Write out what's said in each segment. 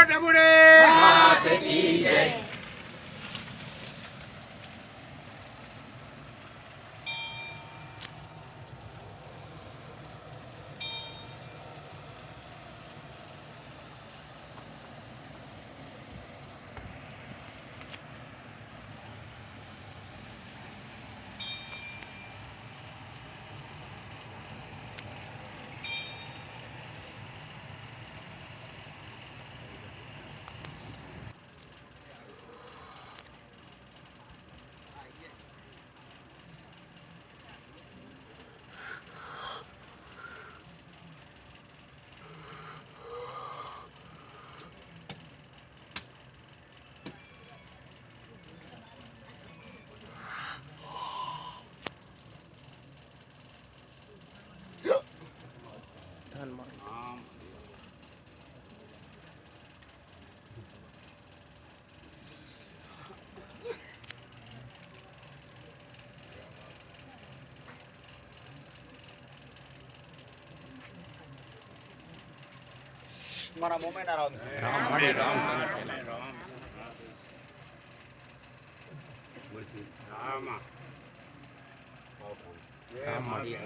બોલો ડબુડે માત કી જય. મારા મોમે ના રામ છે. રામ મળી રામ રામ મળી.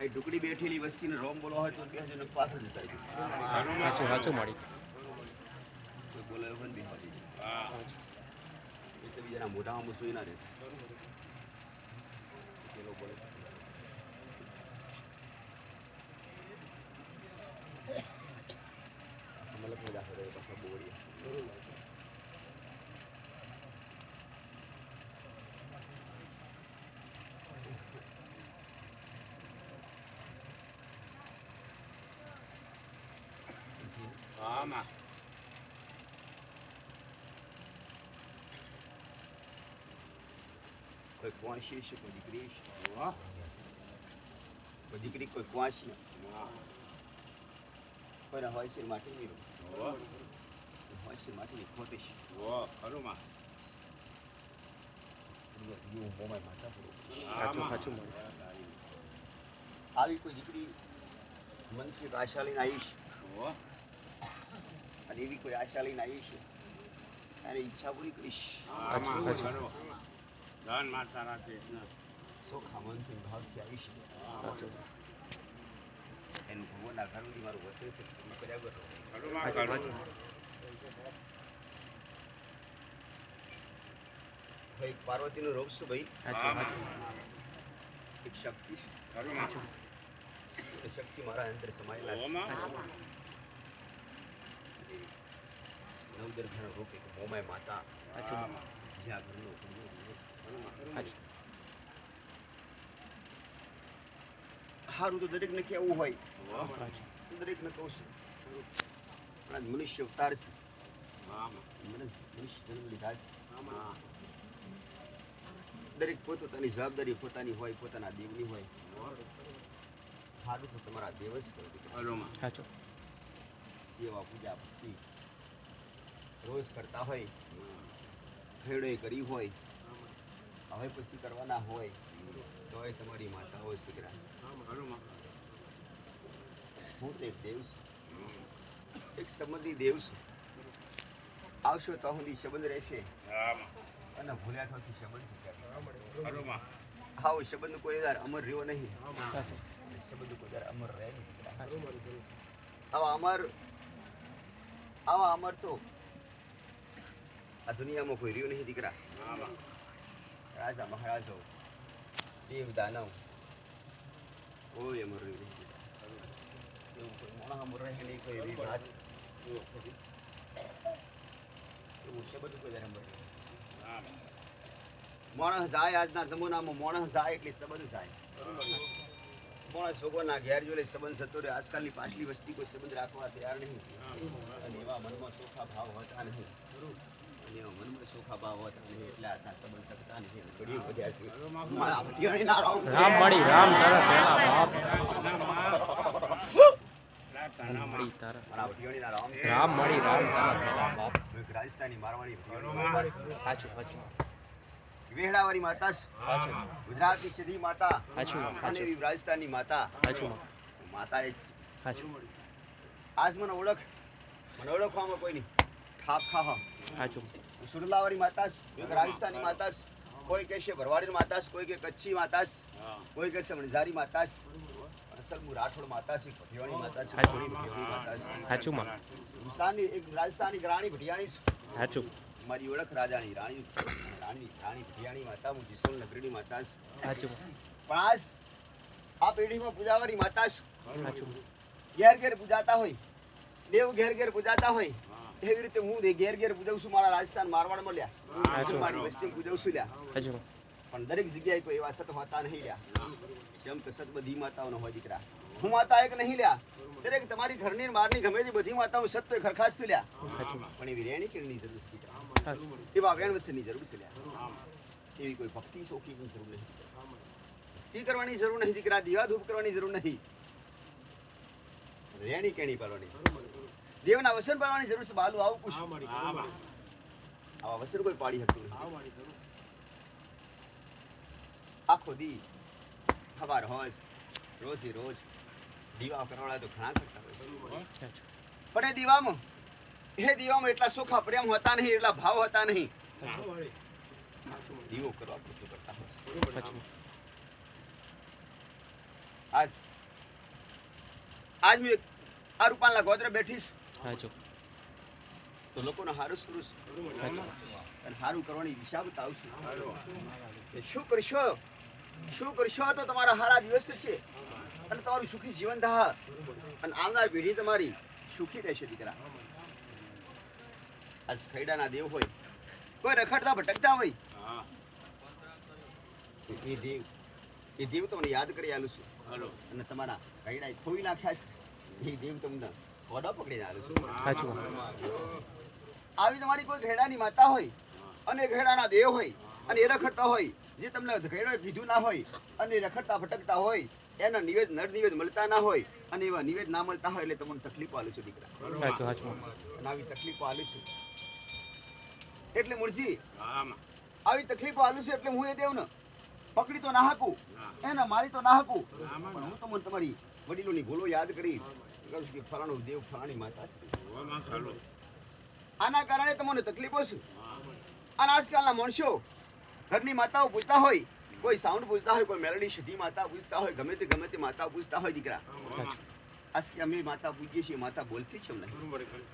એ ઢુકડી બેઠેલી વસ્તીને રોમ બોલો હોય તો કે છે ને પાછળ જતા રહી. સાચું સાચું મળી. કોઈ બોલે એવું નથી હોતી. એટલે બીજાના મોઢામાં મૂસું ના રહે. પેલો બોલે મતલબ મજા કરે પાછા બોરીએ. કોઈ કુંવાસી છે, કોઈ દીકરી છે. કોઈ દીકરી, કોઈ કુંવાસી. કોઈના હોય છે માટીની રૂમ. હોય છે માટીની ખોટી છે. હું મોમાય માતા પૂરું. સાચું સાચું મળી. આવી કોઈ દીકરી મનથી આશા લઈને આવી છે અને એવી કોઈ આશા લઈને આવી છે અને ઈચ્છા પૂરી કરીશ. સાચું સાચું. સોખા મનથી ભાવથી આવી છે. એનું ભગવાનના ઘરથી મારું વચન છે તમે કર્યા કરો. ભાઈ પાર્વતીનું રૂપ શું ભાઈ? એક શક્તિ છે. એ શક્તિ મારા અંદર સમાયેલા છે. નવદર ઘણા રૂપ એક મોમાય માતા જ્યાં ઘરનો સારું તો દરેકને કેવું હોય દરેકને કહું છું. પણ મનુષ્ય અવતાર છે. મનુષ્ય જન્મ લીધા છે. દરેક પોતાની જવાબદારી પોતાની હોય, પોતાના દેવની હોય. સારું તો તમારા દેવ જ કરો. સાચું. સેવા પૂજા ભક્તિ રોજ કરતા હોય, ખેડોએ કરી હોય, હવે પછી કરવાના હોય તો એ તમારી માતાઓ જ દીકરા. હું તો એક દેવ છું, એક સંબંધી દેવ છું. આવશો તો સુધી સંબંધ રહેશે અને ભૂલ્યા તો સંબંધ આવો સંબંધ કોઈ વાર અમર રહ્યો નહીં. સંબંધ કોઈ વાર અમર રહે નહીં. આવા અમર તો આ દુનિયામાં કોઈ રહ્યો નહીં દીકરા. રાજા મહારાજો દેવ દાનવ કોઈ અમર રહ્યો નહીં. એવું કોઈ મોણા અમર રહે નહીં. કોઈ એવી વાત એવું સંબંધ કોઈ વાર અમર રહે. માણસ જાય આજના જમાનામાં માણસ જાય એટલે સંબંધ જાય. માણસ ભગવાનના ઘેર જોડે સંબંધ થતો રહે. આજકાલની પાછલી વસ્તી કોઈ સંબંધ રાખવા તૈયાર નહીં અને એવા મનમાં ચોખા ભાવ હોતા નહીં. અને એવા મનમાં ચોખા ભાવ હોતા નહીં એટલે આજના સંબંધ થતા નહીં. ઘડીઓ વધ્યા છે. મારા ભટિયાણીના રામ મળી રામ તારા પેલા બાપ. મળી તારા મારા ભટિયાણીના રામ રામ મળી રામ તારા પેલા બાપ. રાજસ્થાની મારવાડી સાચું સાચું વેહડાવાળી માતા છે. સાચું ગુજરાતની સીધી માતા સાચું અને એવી રાજસ્થાનની માતા. સાચું માતા એ જ છે. સાચું આજ મને ઓળખવામાં કોઈ નહીં. ખાપ ખા સાચું સુરલાવાળી માતા છે, એક રાજસ્થાની માતા છે, કોઈ કહેશે ભરવાડી માતા છે, કોઈ કે કચ્છી માતા છે, કોઈ કહેશે વણઝારી માતા છે. અસલ હું રાઠોડ માતા છે, ભટિયાણી માતા છે, ઘોડી ભટિયાણી માતા છે. સાચું માં હિન્દુસ્તાનની એક રાજસ્થાની રાણી ભટિયાણી છે. સાચું મારી ઓળખ રાજાની રાણી ભટિયાણી માતા, હું જીસોલ નગરીની માતા છે. સાચું પણ આજ આ પેઢીમાં પૂજાવાળી માતા છે. સાચું ઘેર ઘેર પૂજાતા હોય, દેવ ઘેર ઘેર પૂજાતા હોય, એવી રીતે હું ઘેર ઘેર પૂજાવું છું. મારા રાજસ્થાન મારવાડમાં લ્યા, સાચું મારી વસ્તી પૂજાવું છું લ્યા. સાચું પણ દરેક જગ્યાએ કોઈ એવા સત હોતા નહીં લ્યા. જેમ કે સત બધી માતાઓનો હોય દીકરા. હું માતા એક નહીં લ્યા, દરેક તમારી ઘરની બહારની ગમે તે બધી માતાઓ સત તો ખરખાસ છે લ્યા. સાચું પણ એવી રેણી કેળની જરૂર છે દીકરા. સાચું એવા વેણ વસ્તુની જરૂર છે લ્યા. એવી કોઈ ભક્તિ શોખીની જરૂર નહીં. ભક્તિ કરવાની જરૂર નહીં દીકરા, દીવા ધૂપ કરવાની જરૂર નહીં. રેણી કેણી પાડવાની, દેવના વસન પાડવાની જરૂર છે. બાલુ આવું પૂછ, આવા વસન કોઈ પાડી શકતું નથી. આખો દી ખબર હોય રોજે રોજ દીવા કરવાના તો ઘણા કરતા હોય છે. સાચું પણ એ દીવામાં એટલા સુખા પ્રેમ હોતા નહીં, એટલા ભાવ હોતા નહીં. દીવો કરવા પૂરતું કરતા હોય છે. સાચું આજ હું એક આ રૂપાલના ગોદરે બેઠીશ સાચું તો લોકોને હારું કરું છું સાચું અને હારું કરવાની દિશા બતાવશું કે શું કરશો તો તમારા હારા દિવસ થશે અને તમારું સુખી જીવન થશે અને આવનાર પેઢી તમારી સુખી રહેશે દીકરા. આજ ખૈડાના દેવ હોય, કોઈ રખડતા ભટકતા હોય, એ દેવ તમને યાદ કરી આલું છું અને તમારા ખૈડા ખોવી નાખ્યા છે. એ દેવ તમને કોડા પકડીને આલું છું. સાચું આવી તમારી કોઈ ઘેડાની માતા હોય અને ઘેડાના દેવ હોય અને એ રખડતા હોય, જે તમને ઘેડો કીધું ના હોય અને રખડતા ભટકતા હોય, એના નર નિવેદ મળતા ના હોય અને એવા નિવેદ ના મળતા હોય એટલે તમને તકલીફો આલું છું દીકરા. સાચું સાચું અને આવી તકલીફો આલું છું એટલે મુરજી આવી તકલીફો આલું છું એટલે હું એ દેવને પકડી તો ના હાકું, એને મારી તો ના હાકું, પણ હું તમને તમારી વડીલોની ભૂલો યાદ કરી કહું છું કે ફલાણું દેવ ફલાણી માતા છે. આના કારણે તમને તકલીફો છે. અને આજકાલના માણસો ઘરની માતાઓ પૂછતા હોય, કોઈ સાઉન્ડ પૂછતા હોય, કોઈ મેલડી સીધી માતા પૂછતા હોય, ગમે તે માતા પૂછતા હોય દીકરા. આજ કે અમે માતા પૂછીએ છીએ, માતા બોલતી છે નહીં.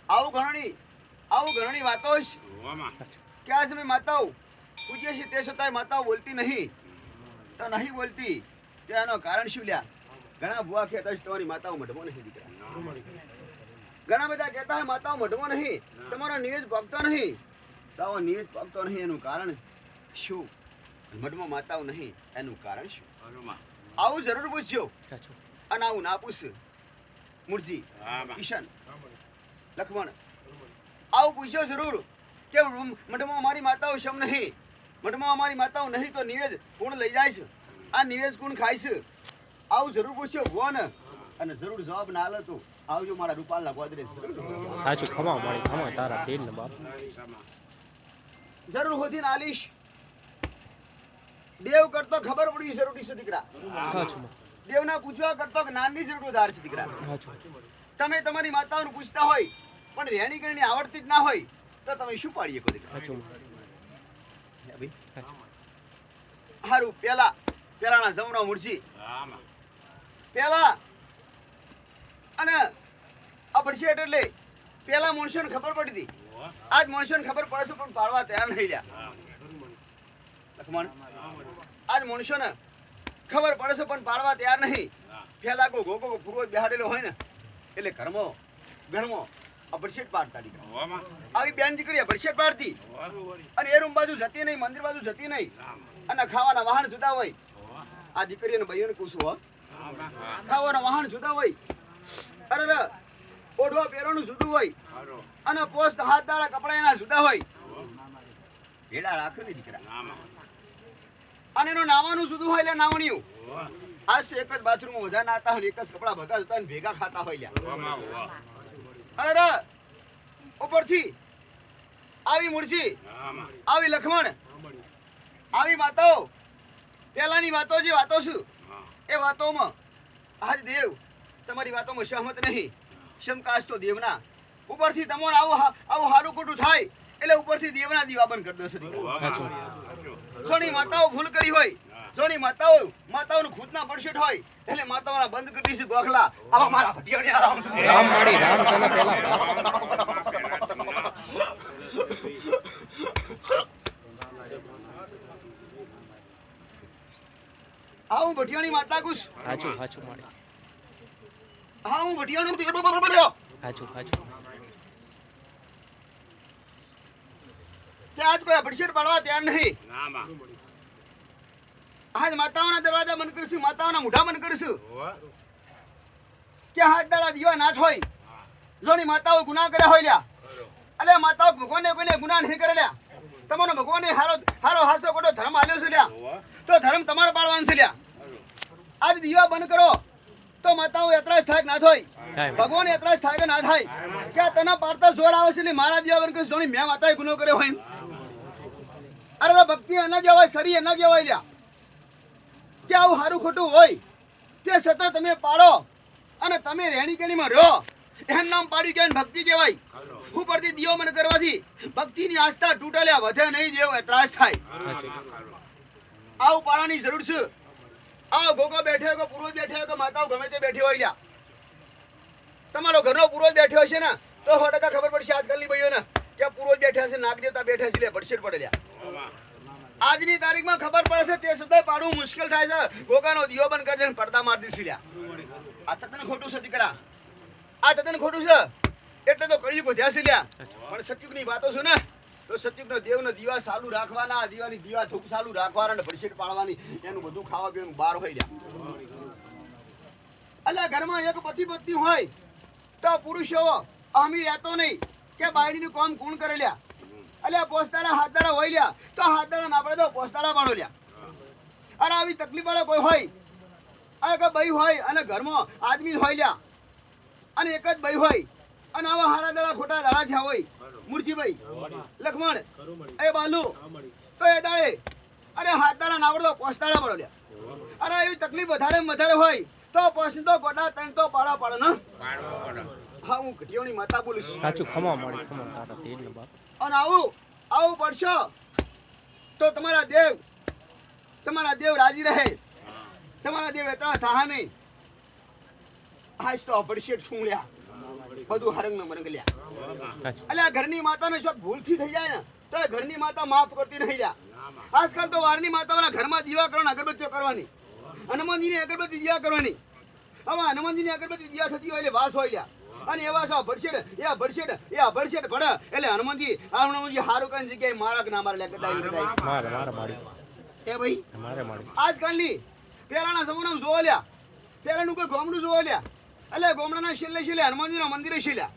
આવું ઘણી વાતો છે કે આજ અમે માતાઓ પૂછીએ છીએ તે છતાંય માતાઓ બોલતી નહીં. તો નહીં બોલતી તો એનો કારણ શું લ્યા? ઘણા ભુવા કહેતા છે તમારી માતાઓ મઢમો નહીં દીકરા. ઘણા બધા કહેતા હોય માતાઓ મઢમો નહીં, તમારો નિવેદ પાકતો નહીં. તો આવો નિવેદ પાકતો નહીં એનું કારણ શું? મઢમો માતાઓ નહીં એનું કારણ શું? આવું જરૂર પૂછજો. સાચું અને આવું ના પૂછ મુરજી, કિશન, લખમણ, આવું પૂછજો જરૂર કે મઢમાં અમારી માતાઓ શમ નહીં, મઢમાં અમારી માતાઓ નહીં તો નિવેદ કોણ લઈ જાય છે? આ નિવેદ કોણ ખાય છે? આવું જરૂર પૂછજો ભુવન. અને જરૂર જવાબ ના આલે તો આવજો મારા રૂપાલના ગોદરે. સાચું ખમા મારી ખમા તારા તેલ ને બાપ જરૂર હોતી ને આલીશ. દેવ કરતો ખબર પડી જરૂરી છે દીકરા. સાચું દેવના પૂછવા કરતો જ્ઞાનની જરૂર વધારે છે દીકરા. સાચું તમે તમારી માતાઓને પૂછતા હોય પણ રેણી કરણી આવડતી જ ના હોય તો તમે શું પાડીએ કો દીકરા? સાચું હારું પેલાના જમણા મુરજી પેલા અને આ પડશેટ એટલે પેલા માણસોને ખબર પડી હતી. આજ માણસોને ખબર પડે છે પણ પાડવા તૈયાર નહીં રહ્યા. લખમણ, આજ માણસોને ખબર પડે છે પણ પાડવા તૈયાર નહીં. પેલા કોઈ ગોગો પૂર્વ બેહાડેલો હોય ને એટલે ઘરમાં આ પડશેટ પાડતા દીકરા. આવી બેન દીકરી પડશેટ પાડતી અને એ રૂમ બાજુ જતી નહીં, મંદિર બાજુ જતી નહીં અને ખાવાના વાહન જુદા હોય. આ દીકરીઓને ભાઈઓને પૂછવું હો, ખાવાના વાહન જુદા હોય, અરે ઓઢવા પહેરવાનું જુદું હોય અને પોસ્ટ હાથ દાડા કપડા એના જુદા હોય. ભેડા રાખ્યો ને દીકરા. અને એનું નાવાનું જુદું હોય એટલે નાવણિયું. આજ તો એક જ બાથરૂમમાં બધા નાતા હોય, એક જ કપડા બધા જતા ભેગા ખાતા હોય. અરે ઉપરથી આવી મુરજી, આવી લખમણ, આવી વાતો પેલાની વાતો જે વાતો છું એ વાતોમાં આજ દેવ તમારી વાતોમાં સહમત નહીં. શંકાશ તો દેવના ઉપરથી તમોને આવું હારું ખોટું થાય એટલે ઉપરથી દેવના દીવા બંધ કરી દેશે. સાચું જોની માતાઓ ભૂલ કરી હોય, જોની માતાઓનું ખૂટના પડશેટ હોય એટલે માતાઓના બંધ કરી દીધી ગોખલા. આવા મારા ભટિયાની આરામ રામ માડી રામ ચાલે પેલા હા હું ભટિયાની માતા કુશ. સાચું સાચું માડી હા હું ભટિયાનું સાચું સાચું તે આજ કોઈ ભટશેટ પાડવા તૈયાર નહીં. આજ માતાઓના દરવાજા બંધ કરીશું, માતાઓના મોઢા બંધ કરીશું કે હાથ દાડા દીવા નાથ હોય. જોની માતાઓ ગુનાહ કર્યા હોય લ્યા, અલે માતાઓ ભગવાનને કોઈને ગુનાહ નહીં કરે લ્યા. તમારો ભગવાને હારો હાસો ખોટો ધર્મ આલ્યો છે લ્યા, તો ધર્મ તમારે પાડવાનો છે લ્યા. આજ દીવા બંધ કરો તો માતાઓ એતરાજ થાય કે ના થાય, ભગવાન એતરાજ થાય કે ના થાય કે તને પાડતા જોર આવે છે એટલે મારા દીવા બંધ કરીશું. જોની મેં માતાએ ગુનો કર્યો હોય. અરે ભક્તિ એના કહેવાય, સરી એના કહેવાય લ્યા કે આવું સારું ખોટું હોય તે છતાં તમે પાડો અને તમે રેણી કેણીમાં રહો. એનું નામ પાડી કહેવાય ભક્તિ કહેવાય. ઉપરથી દીવો બંધ કરવાથી ભક્તિની આસ્થા તૂટેલ્યા વધે નહીં, દેવ ત્રાસ થાય. આવું પાડવાની જરૂર છે. આવો ગોગો બેઠો હોય, પુરુષ બેઠો હોય, માતાઓ ગમે તે બેઠી હોય લ્યા, તમારો ઘરનો પુરુષ બેઠો હશે ને તો 100% ખબર પડશે આજકાલની ભાઈઓને કે પુરુષ બેઠા છે, નાગ દેવતા બેઠા છે, ભટશેટ પડે લ્યા. આજની તારીખમાં ખબર પડે છે તે સુધા પાડવું મુશ્કેલ થાય છે. ગોગાનો દીવો બંધ કરી દે પડદા મારી દીધી લ્યા. આ તદ્દન ખોટું છે દીકરા, આ તદ્દન ખોટું છે. એટલે તો કળિયુગ વધ્યા છે લ્યા. પણ સતયુગની વાતો છે ને તો સતયુગનો દેવનો દીવા ચાલુ રાખવાના, દીવાની દીવા ધૂપ ચાલુ રાખવાના અને ભટશેટ પાડવાની, એનું બધું ખાવા પીવાનું બહાર હોય લ્યા. અલ્યા ઘરમાં એક પતિ પત્ની હોય તો પુરુષો અમી રહેતો નહીં કે બાયડીનું કામ કોણ કરે લ્યા. અલ્યા પોસ્તાળા હાથદાડા હોય લ્યા તો હાથદાડા ના પડે તો પોસ્તાળા પાડો લ્યા. અરે આવી તકલીફ વાળા કોઈ હોય, અરે કે ભાઈ હોય અને ઘરમાં આદમી હોય લ્યા અને એક જ ભાઈ હોય અને આવા હારા દાડા ખોટા દાડા થયા હોય, મૂર્તિભાઈ લખમણ એ બાલુ તો એ દાડે અરે હાથદાડા ના પડે તો પોસ્તાળા પાડો લ્યા. અરે એવી તકલીફ વધારે હોય તો પોસ્ટ તો ગોડા ત્રણ તો પાડા પાડો ને. હા હું ઘટિયોની માતા બોલું છું. સાચું ખમા માડી ખમા તારા તેલ ને બાપ. અને આવું પડશો તો તમારા દેવ રાજી રહે, તમારા દેવ એટલા થાહા નહીં. આજ તો ભટશેટ શું લ્યા, બધું હરંગ મરંગ લ્યા. અલ્યા ઘરની માતાને શોખ ભૂલથી થઈ જાય ને તો ઘરની માતા માફ કરતી નહીં લ્યા. આજકાલ તો વારની માતાઓના ઘરમાં દીવા કરવાના, અગરબત્તીઓ કરવાની, હનુમાનજીની અગરબત્તી દીવા કરવાની. હવે હનુમાનજીની અગરબત્તી દીવા થતી હોય એટલે વાસ હોય લ્યા. અને એવા સા ભટશેટ પડે એટલે હનુમાનજી હારું કઈ જગ્યાએ મારા કે ના મારે લે કદાય મારે માડી એ ભાઈ મારે માડી. આજકાલની પહેલાના જમાનામાં જોવો લ્યા, પહેલાનું કોઈ ગામડું જોવો લ્યા, એટલે ગામડાના છેલ્લે હનુમાનજીના મંદિરે છે લ્યા.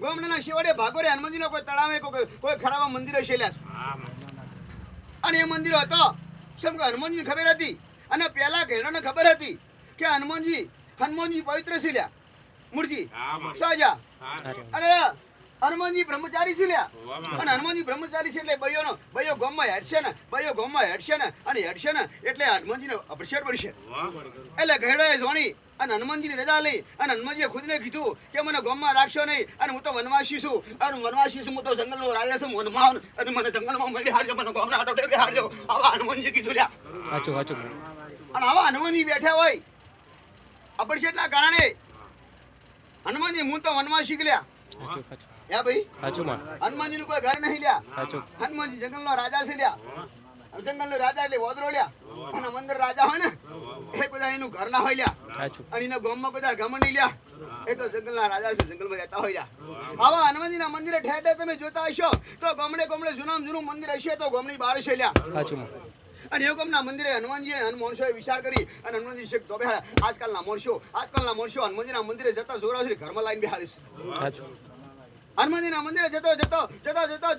ગામડાના શિવાડે ભાગોરે હનુમાનજીનો કોઈ તળાવે કોઈ ખરાબ મંદિરે છે લ્યા. અને એ મંદિર હતો સમ હનુમાનજીને ખબર હતી અને પહેલા ઘેડાને ખબર હતી કે હનુમાનજી પવિત્ર છે લ્યા. મૂર્તિ સહજા અને હનુમાનજી બ્રહ્મચારી છે લ્યા. અને હનુમાનજી બ્રહ્મચારી છે એટલે ભાઈઓ ગામમાં હેડશે ને અને હેડશે ને એટલે હનુમાનજીને અપરિષદ પડશે. એટલે ઘેડોએ જોણી અને હનુમાનજીની રજા લઈ અને હનુમાનજીએ ખુદને કીધું કે મને ગામમાં રાખશો નહીં અને હું તો વનવાસી છું હું તો જંગલનો રાજા છું વનમાં અને મને જંગલમાં મળી હારજો, મને ગામના હાટો ટેકે હારજો. આવા હનુમાનજી કીધું લ્યા. સાચું અને આવા હનુમાનજી બેઠા હોય અપરિષદના કારણે હનુમાનજી હું તો વનમાં શીખલ્યા. યા ભાઈ હનુમાનજી નું કોઈ ઘર નહીં લ્યા. હનુમાનજી જંગલનો રાજા છે લ્યા. જંગલનો રાજા એટલે વોદરો લ્યા. અને મંદિર રાજા હોય ને એ બધા એનું ઘર ના હોય લ્યા. અને એના ગામમાં બધા ગમન નહીં લ્યા. એ તો જંગલના રાજા છે, જંગલમાં રહેતા હોય લ્યા. આવા હનુમાનજીના મંદિરે ઠેર તમે જોતા હશો તો ગામડે જૂનું મંદિર હશે તો ગામની બહાર છે લ્યા. અને એ ગામના મંદિરે હનુમાનજીએ વિચાર કરી અને હનુમાનજી શેખ તો બેહાડ્યા. આજકાલના માણસો હનુમાનજીના મંદિરે જતા જોરા છે, ઘરમાં લાઈન બેહાડીશ. હનુમાનજીના મંદિરે જતો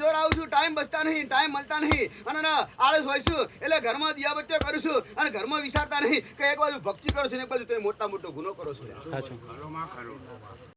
જોર આવું છું, ટાઈમ બચતા નહીં, ટાઈમ મળતા નહીં અને આળસ હોય છું એટલે ઘરમાં દિયાબત્તીઓ કરું છું અને ઘરમાં વિચારતા નહીં કે એક બાજુ ભક્તિ કરો છો ને એક બાજુ તમે મોટો ગુનો કરો છો.